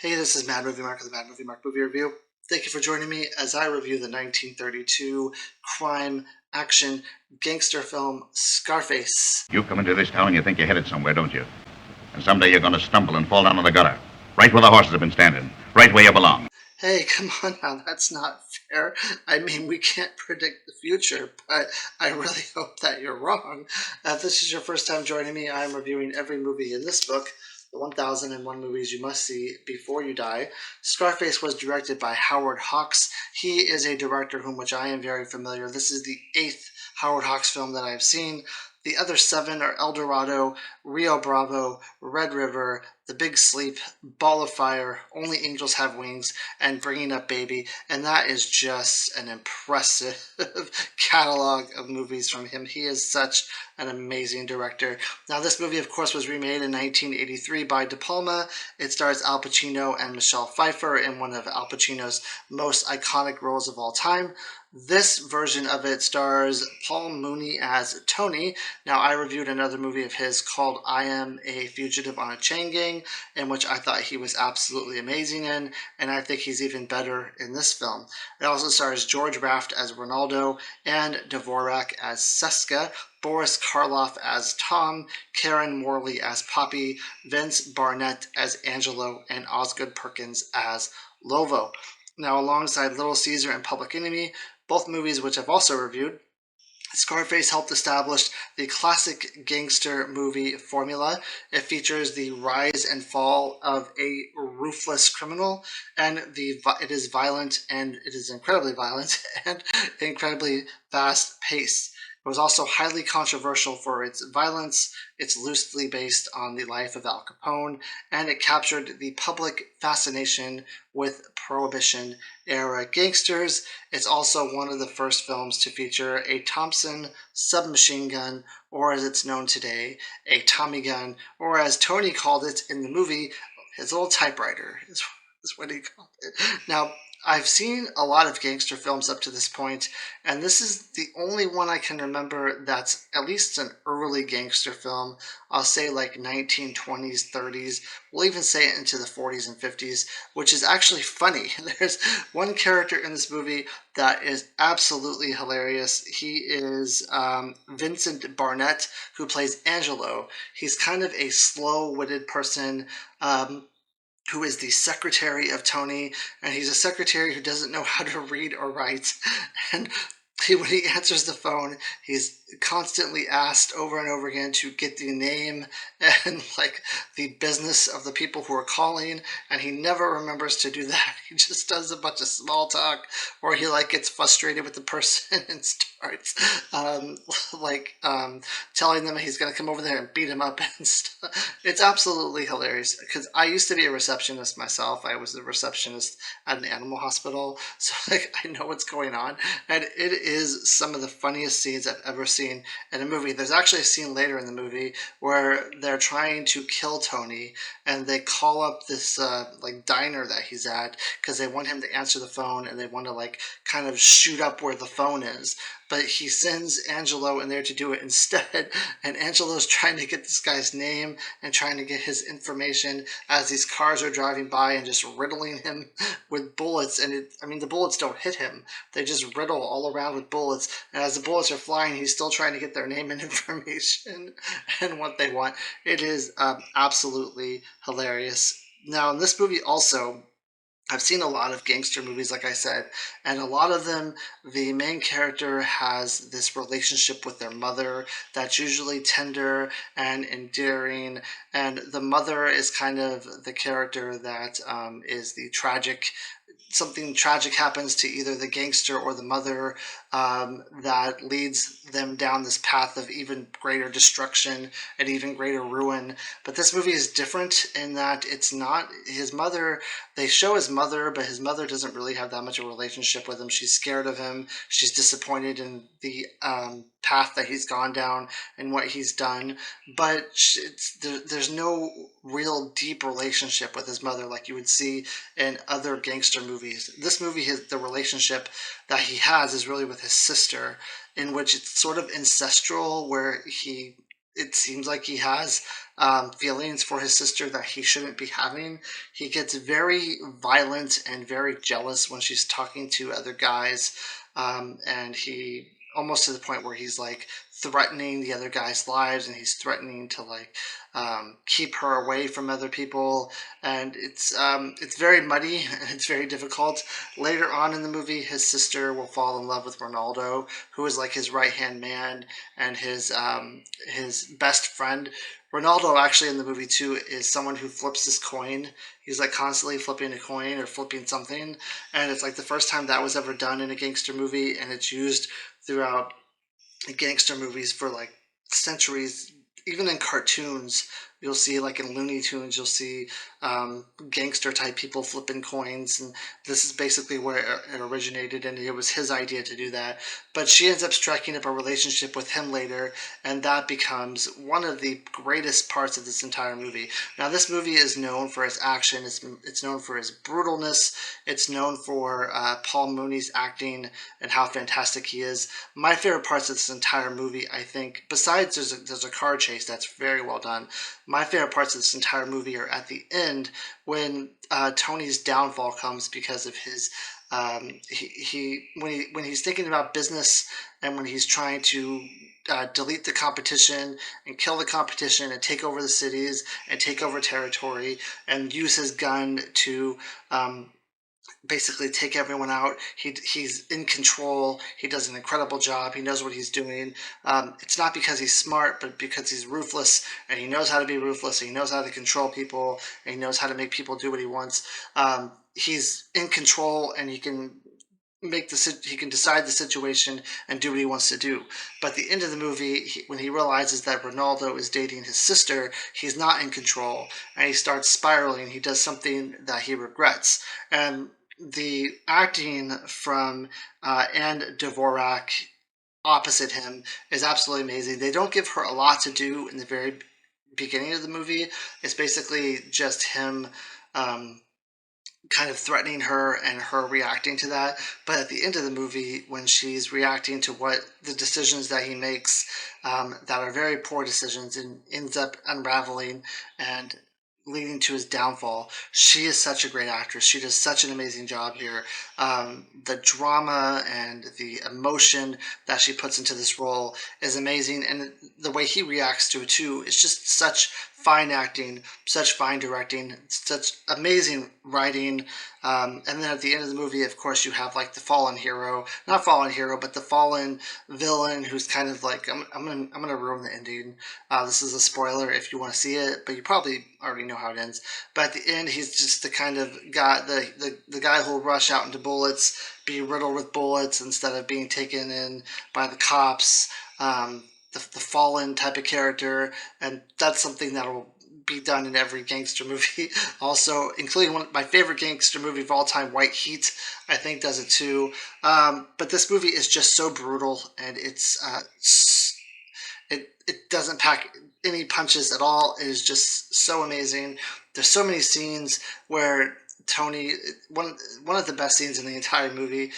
Hey, this is Mad Movie Mark of the Mad Movie Mark Movie Review. Thank you for joining me as I review the 1932 crime action gangster film Scarface. You come into this town and you think you're headed somewhere, don't you? And someday you're going to stumble and fall down in the gutter. Right where the horses have been standing. Right where you belong. Hey, come on now, that's not fair. I mean, we can't predict the future, but I really hope that you're wrong. If this is your first time joining me, I'm reviewing every movie in this book, The 1001 Movies You Must See Before You Die. Scarface was directed by Howard Hawks. He is a director whom which I am very familiar. This is the 8th Howard Hawks film that I've seen. The other 7 are El Dorado, Rio Bravo, Red River, The Big Sleep, Ball of Fire, Only Angels Have Wings, and Bringing Up Baby. And that is just an impressive catalog of movies from him. He is such an amazing director. Now, this movie, of course, was remade in 1983 by De Palma. It stars Al Pacino and Michelle Pfeiffer in one of Al Pacino's most iconic roles of all time. This version of it stars Paul Mooney as Tony. Now, I reviewed another movie of his called I Am a Fugitive on a Chain Gang, in which I thought he was absolutely amazing in, and I think he's even better in this film. It also stars George Raft as Ronaldo and Dvorak as Seska, Boris Karloff as Tom, Karen Morley as Poppy, Vince Barnett as Angelo, and Osgood Perkins as Lovo. Now, alongside Little Caesar and Public Enemy, both movies which I've also reviewed, Scarface helped establish the classic gangster movie formula. It features the rise and fall of a ruthless criminal, and it is violent, and it is incredibly violent and incredibly fast-paced. It was also highly controversial for its violence. It's loosely based on the life of Al Capone, and it captured the public fascination with Prohibition era gangsters. It's also one of the first films to feature a Thompson submachine gun, or as it's known today, a Tommy gun, or as Tony called it in the movie, his little typewriter is what he called it. Now, I've seen a lot of gangster films up to this point, and this is the only one I can remember that's at least an early gangster film. I'll say like 1920s, 30s. We'll even say it into the 40s and 50s, which is actually funny. There's one character in this movie that is absolutely hilarious. He is Vincent Barnett, who plays Angelo. He's kind of a slow-witted person, who is the secretary of Tony, and he's a secretary who doesn't know how to read or write. And when he answers the phone, he's constantly asked over and over again to get the name and like the business of the people who are calling, and he never remembers to do that. He just does a bunch of small talk, or he like gets frustrated with the person and starts telling them he's going to come over there and beat him up and stuff. It's absolutely hilarious because I used to be a receptionist myself. I was a receptionist at an animal hospital, so like I know what's going on, and it is some of the funniest scenes I've ever seen in a movie. There's actually a scene later in the movie where they're trying to kill Tony, and they call up this like diner that he's at because they want him to answer the phone, and they want to like kind of shoot up where the phone is. But he sends Angelo in there to do it instead, and Angelo's trying to get this guy's name and trying to get his information as these cars are driving by and just riddling him with bullets. And the bullets don't hit him. They just riddle all around with bullets. And as the bullets are flying, he's still trying to get their name and information and what they want. It is absolutely hilarious. Now, in this movie also, I've seen a lot of gangster movies, like I said, and a lot of them, the main character has this relationship with their mother that's usually tender and endearing, and the mother is kind of the character that is the tragic. Something tragic happens to either the gangster or the mother that leads them down this path of even greater destruction and even greater ruin. But this movie is different in that it's not his mother. They show his mother, but his mother doesn't really have that much of a relationship with him. She's scared of him. She's disappointed in the path that he's gone down and what he's done. But there's no real deep relationship with his mother like you would see in other gangster movies. This movie, the relationship that he has is really with his sister, in which it's sort of ancestral, where he it seems like he has feelings for his sister that he shouldn't be having. He gets very violent and very jealous when she's talking to other guys, and he almost to the point where he's like threatening the other guys' lives, and he's threatening to like keep her away from other people, and it's very muddy and it's very difficult. Later on in the movie, his sister will fall in love with Ronaldo, who is like his right hand man and his best friend. Ronaldo actually in the movie too is someone who flips this coin. He's like constantly flipping a coin or flipping something, and it's like the first time that was ever done in a gangster movie, and it's used throughout gangster movies for like centuries. Even in cartoons, you'll see like in Looney Tunes, you'll see gangster type people flipping coins, and this is basically where it originated, and it was his idea to do that. But she ends up striking up a relationship with him later, and that becomes one of the greatest parts of this entire movie. Now, this movie is known for its action. It's known for its brutalness. It's known for Paul Mooney's acting and how fantastic he is. My favorite parts of this entire movie, I think, besides there's a car chase that's very well done. My favorite parts of this entire movie are at the end when Tony's downfall comes because of his when he's thinking about business and when he's trying to delete the competition and kill the competition and take over the cities and take over territory and use his gun to basically take everyone out. He's in control. He does an incredible job. He knows what he's doing. It's not because he's smart, but because he's ruthless, and he knows how to be ruthless. And he knows how to control people, and he knows how to make people do what he wants. He's in control, and he can he can decide the situation and do what he wants to do. But at the end of the movie, when he realizes that Ronaldo is dating his sister, he's not in control, and he starts spiraling. He does something that he regrets, and the acting from Anne Dvorak opposite him is absolutely amazing. They don't give her a lot to do in the very beginning of the movie. It's basically just him kind of threatening her and her reacting to that. But at the end of the movie, when she's reacting to what the decisions that he makes that are very poor decisions and ends up unraveling and leading to his downfall, she is such a great actress. She does such an amazing job here. The drama and the emotion that she puts into this role is amazing, and the way he reacts to it too is just such fine acting, such fine directing, such amazing writing. And then at the end of the movie, of course, you have like the fallen hero, not fallen hero, but the fallen villain who's kind of like, I'm gonna ruin the ending. This is a spoiler if you want to see it, but you probably already know how it ends. But at the end, he's just the kind of guy, the guy who'll rush out into bullets, be riddled with bullets instead of being taken in by the cops. The fallen type of character, and that's something that'll be done in every gangster movie. Also, including one of my favorite gangster movie of all time, White Heat, I think does it too. But this movie is just so brutal, and it doesn't pack any punches at all. It is just so amazing. There's so many scenes where Tony, one of the best scenes in the entire movie.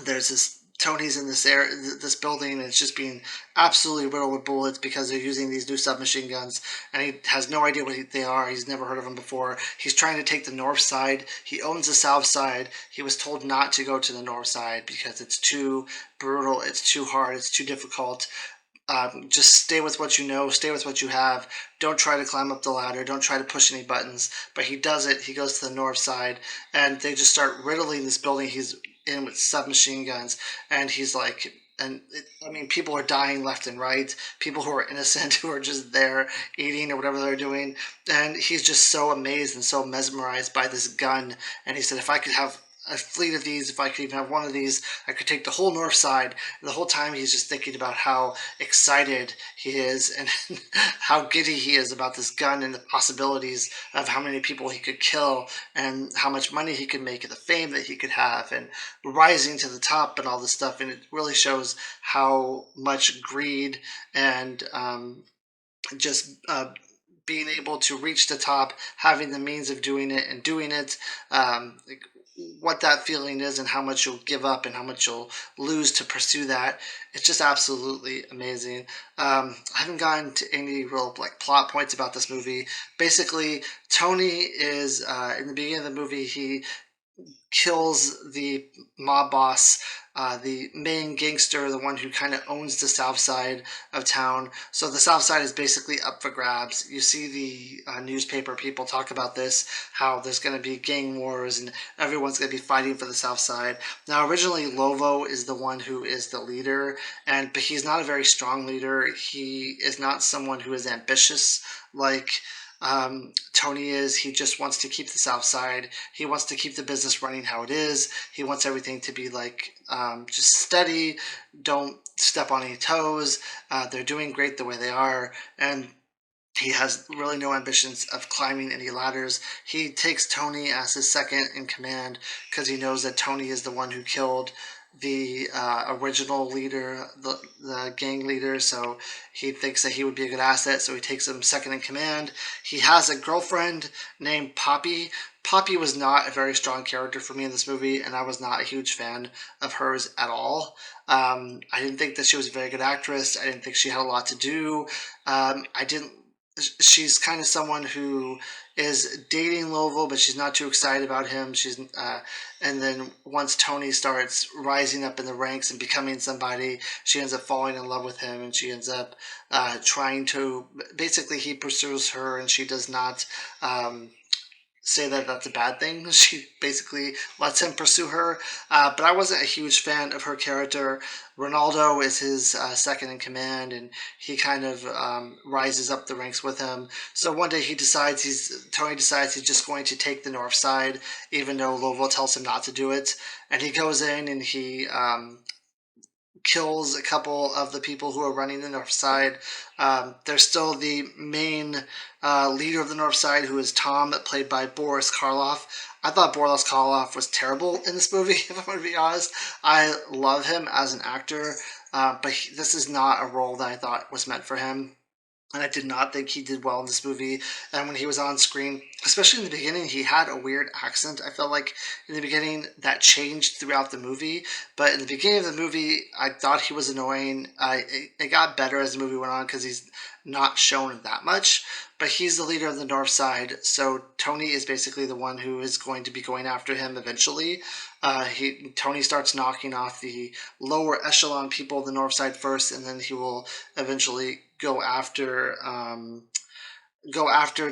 There's this Tony's in this building, and it's just being absolutely riddled with bullets because they're using these new submachine guns, and he has no idea what they are. He's never heard of them before. He's trying to take the north side. He owns the south side. He was told not to go to the north side because it's too brutal, it's too hard, it's too difficult. Just stay with what you know, stay with what you have. Don't try to climb up the ladder. Don't try to push any buttons. But he does it. He goes to the north side, and they just start riddling this building he's in with submachine guns. And he's like, I mean, people are dying left and right. People who are innocent, who are just there eating or whatever they're doing. And he's just so amazed and so mesmerized by this gun. And he said, if I could have a fleet of these, if I could even have one of these, I could take the whole north side. And the whole time he's just thinking about how excited he is and how giddy he is about this gun and the possibilities of how many people he could kill and how much money he could make and the fame that he could have and rising to the top and all this stuff. And it really shows how much greed and just being able to reach the top, having the means of doing it and doing it. what that feeling is and how much you'll give up and how much you'll lose to pursue that. It's just absolutely amazing. I haven't gotten to any real like plot points about this movie. Basically, Tony is in the beginning of the movie. He kills the mob boss, the main gangster, the one who kind of owns the south side of town. So the south side is basically up for grabs. You see the newspaper people talk about this, how there's going to be gang wars and everyone's going to be fighting for the south side. Now, originally, Lovo is the one who is the leader, but he's not a very strong leader. He is not someone who is ambitious like Tony is. He just wants to keep the South Side. He wants to keep the business running how it is. He wants everything to be like just steady. Don't step on any toes. They're doing great the way they are, and he has really no ambitions of climbing any ladders. He takes Tony as his second in command because he knows that Tony is the one who killed the original leader, the gang leader. So he thinks that he would be a good asset. So he takes him second in command. He has a girlfriend named Poppy. Poppy was not a very strong character for me in this movie, and I was not a huge fan of hers at all. I didn't think that she was a very good actress. I didn't think she had a lot to do. I didn't She's kind of someone who is dating Lovell, but she's not too excited about him. And then once Tony starts rising up in the ranks and becoming somebody, she ends up falling in love with him, and she ends up trying to. Basically, he pursues her, and she does not. Say that that's a bad thing. She basically lets him pursue her. But I wasn't a huge fan of her character. Ronaldo is his second in command, and he kind of rises up the ranks with him. So one day Tony decides he's just going to take the north side, even though Lovell tells him not to do it. And he goes in and he kills a couple of the people who are running the north side. There's still the main leader of the north side, who is Tom, played by Boris Karloff. I thought Boris Karloff was terrible in this movie, if I'm going to be honest. I love him as an actor, but this is not a role that I thought was meant for him. And I did not think he did well in this movie. And when he was on screen, especially in the beginning, he had a weird accent. I felt like in the beginning that changed throughout the movie. But in the beginning of the movie, I thought he was annoying. It got better as the movie went on because he's not shown that much. But he's the leader of the North Side, so Tony is basically the one who is going to be going after him eventually. Tony starts knocking off the lower echelon people of the North Side first, and then he will eventually go after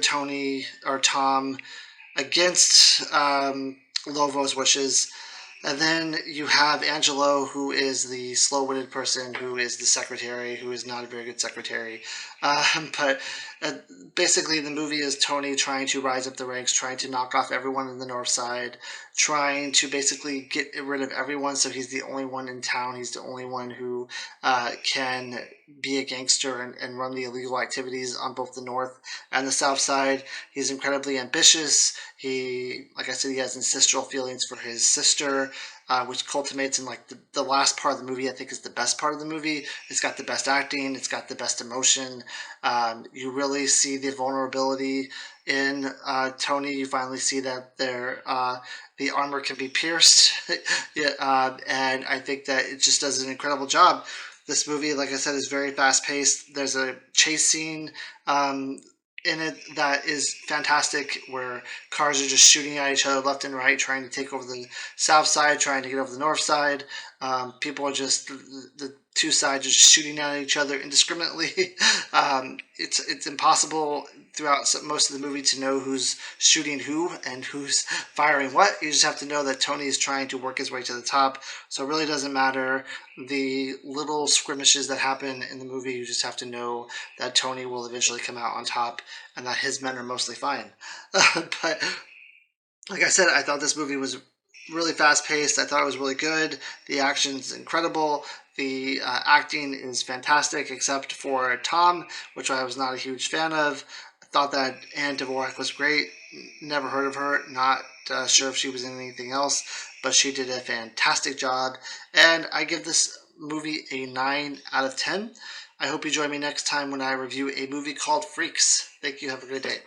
Tony or Tom against Lovo's wishes. And then you have Angelo, who is the slow-witted person, who is the secretary, who is not a very good secretary. But basically, the movie is Tony trying to rise up the ranks, trying to knock off everyone in the north side, trying to basically get rid of everyone, so he's the only one in town. He's the only one who can be a gangster and run the illegal activities on both the north and the south side. He's incredibly ambitious. Like I said, he has ancestral feelings for his sister, which culminates in like the last part of the movie. I think is the best part of the movie. It's got the best acting. It's got the best emotion. You really see the vulnerability in Tony. You finally see that the armor can be pierced, yeah, and I think that it just does an incredible job. This movie, like I said, is very fast paced. There's a chase scene in it that is fantastic, where cars are just shooting at each other left and right, trying to take over the south side, trying to get over the north side. People are just the two sides are just shooting at each other indiscriminately. It's impossible throughout most of the movie to know who's shooting who and who's firing what. You just have to know that Tony is trying to work his way to the top. So it really doesn't matter the little skirmishes that happen in the movie. You just have to know that Tony will eventually come out on top and that his men are mostly fine. But like I said, I thought this movie was really fast paced. I thought it was really good. The action's incredible. The acting is fantastic, except for Tom, which I was not a huge fan of. I thought that Anne Dvorak was great. Never heard of her. Not sure if she was in anything else, but she did a fantastic job. And I give this movie a 9 out of 10. I hope you join me next time when I review a movie called Freaks. Thank you. Have a good day.